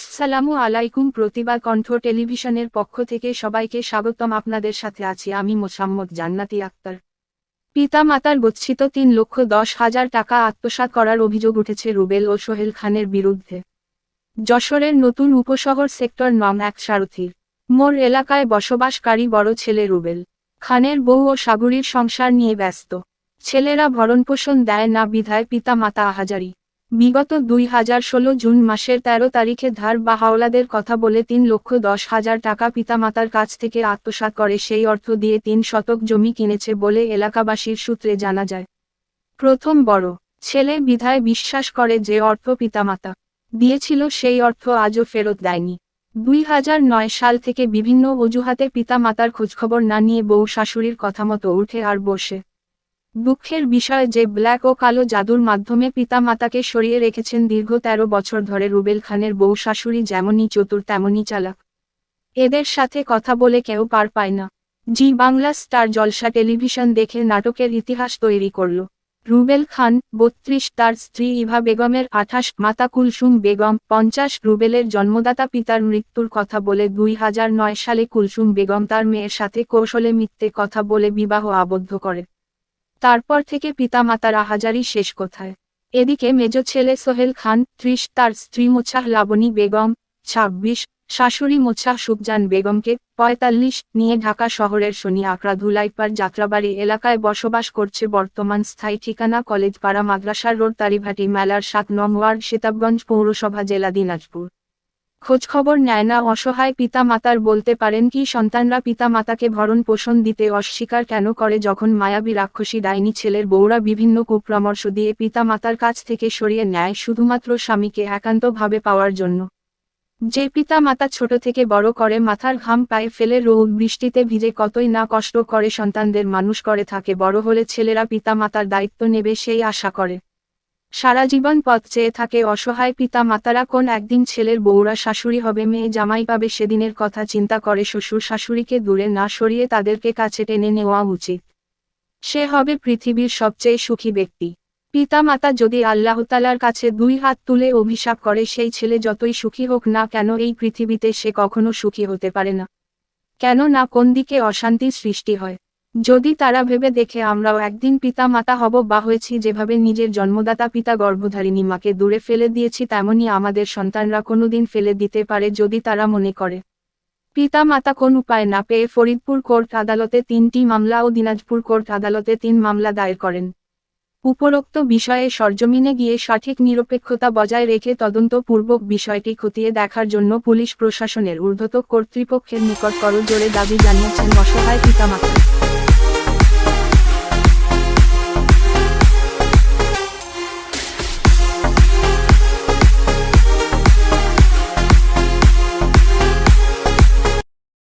আসসালামু আলাইকুম। প্রতিবাদ কণ্ঠ টেলিভিশনের পক্ষ থেকে সবাইকে স্বাগতম। আপনাদের সাথে আছি আমি মোসাম্মদ জান্নাতি আক্তার। পিতা মাতার গচ্ছিত 3,10,000 টাকা আত্মসাৎ করার অভিযোগ উঠেছে রুবেল ও সোহেল খানের বিরুদ্ধে। যশোরের নতুন উপশহর সেক্টর নং 1 সারথীর মোড় এলাকায় বসবাসকারী বড় ছেলে রুবেল খানের বউ ও সাগরীর সংসার নিয়ে ব্যস্ত। ছেলেরা ভরণপোষণ দেয় না বিধায় পিতা মাতা আহাজারি। বিগত 2016 জুন মাসের 13 তারিখে ধার বা হাওলাদের কথা বলে 3,10,000 টাকা পিতামাতার কাছ থেকে আত্মসাৎ করে সেই অর্থ দিয়ে 3 শতক জমি কিনেছে বলে এলাকাবাসীর সূত্রে জানা যায়। প্রথম বড় ছেলে বিধায় বিশ্বাস করে যে অর্থ পিতামাতা দিয়েছিল সেই অর্থ আজও ফেরত দেয়নি। 2009 সাল থেকে বিভিন্ন অজুহাতে পিতামাতার খোঁজখবর না নিয়ে বউ শাশুড়ির কথামতো উঠে আর বসে। দুঃখের বিষয় যে ব্ল্যাক ও কালো জাদুর মাধ্যমে পিতা মাতাকে সরিয়ে রেখেছেন দীর্ঘ 13 বছর ধরে রুবেল খানের বউ শাশুড়ি যেমনই চতুর তেমনই চালাক। এদের সাথে কথা বলে কেউ পার পায় না। জি বাংলা স্টার জলসা টেলিভিশন দেখে নাটকের ইতিহাস তৈরি করল। রুবেল খান 32, তার স্ত্রী ইভা বেগমের 28, মাতা কুলসুম বেগম 50। রুবেলের জন্মদাতা পিতার মৃত্যুর কথা বলে 2009 সালে কুলসুম বেগম তার মেয়ের সাথে কৌশলে মিথ্যে কথা বলে বিবাহ আবদ্ধ করে। তারপর থেকে পিতামাতার আহাজারি শেষ কোথায়। এদিকে মেজ ছেলে সোহেল খান 30, তার স্ত্রী মোছাহ লাবণী বেগম 26, শাশুড়ি মোছাহ সুবজান বেগমকে 45 নিয়ে ঢাকা শহরের শনি আকরা ধুলাইপাড় যাত্রাবাড়ি এলাকায় বসবাস করছে। বর্তমান স্থায়ী ঠিকানা কলেজপাড়া মাদ্রাসার রোড তারিভাটি মেলার 7 নং ওয়ার্ড সিতাবগঞ্জ পৌরসভা জেলা দিনাজপুর। খোঁজখবর নেয় না অসহায় পিতা মাতার। বলতে পারেন কি সন্তানরা পিতা মাতাকে ভরণ পোষণ দিতে অস্বীকার কেন করে যখন মায়াবী রাক্ষসী ডাইনি ছেলের বউরা বিভিন্ন কুপরামর্শ দিয়ে পিতা মাতার কাছ থেকে সরিয়ে নেয় শুধুমাত্র স্বামীকে একান্তভাবে পাওয়ার জন্য। যে পিতা মাতা ছোট থেকে বড় করে মাথার ঘাম পায়ে ফেলে রোদ বৃষ্টিতে ভিজে কতই না কষ্ট করে সন্তানদের মানুষ করে থাকে, বড় হলে ছেলেরা পিতা মাতার দায়িত্ব নেবে সেই আশা করে। সারা জীবন পথ চেয়ে থাকে অসহায় পিতা মাতারা কোন একদিন ছেলের বউরা শাশুড়ি হবে, মেয়ে জামাই পাবে সেদিনের কথা চিন্তা করে শ্বশুর শাশুড়িকে দূরে না সরিয়ে তাদেরকে কাছে টেনে নেওয়া উচিত। সে হবে পৃথিবীর সবচেয়ে সুখী ব্যক্তি। পিতা মাতা যদি আল্লাহতালার কাছে 2 হাত তুলে অভিশাপ করে সেই ছেলে যতই সুখী হোক না কেন এই পৃথিবীতে সে কখনো সুখী হতে পারে না। কেন না কোন দিকে অশান্তি সৃষ্টি হয়। যদি তারা ভেবে দেখে আমরাও একদিন পিতা মাতা হব বা হয়েছি, যেভাবে নিজের জন্মদাতা পিতা গর্ভধারিণী মাকে দূরে ফেলে দিয়েছি তেমনি আমাদের সন্তানরা কোনোদিন ফেলে দিতে পারে যদি তারা মনে করে। পিতা মাতা কোন উপায় না পেয়ে ফরিদপুর কোর্ট আদালতে 3টি মামলা ও দিনাজপুর কোর্ট আদালতে 3 মামলা দায়ের করেন। উপরোক্ত বিষয়ে সরজমিনে গিয়ে সঠিক নিরপেক্ষতা বজায় রেখে তদন্তপূর্বক বিষয়টি খতিয়ে দেখার জন্য পুলিশ প্রশাসনের ঊর্ধ্বতন কর্তৃপক্ষের নিকট করজোড়ে দাবি জানিয়েছেন অসহায় পিতামাতা।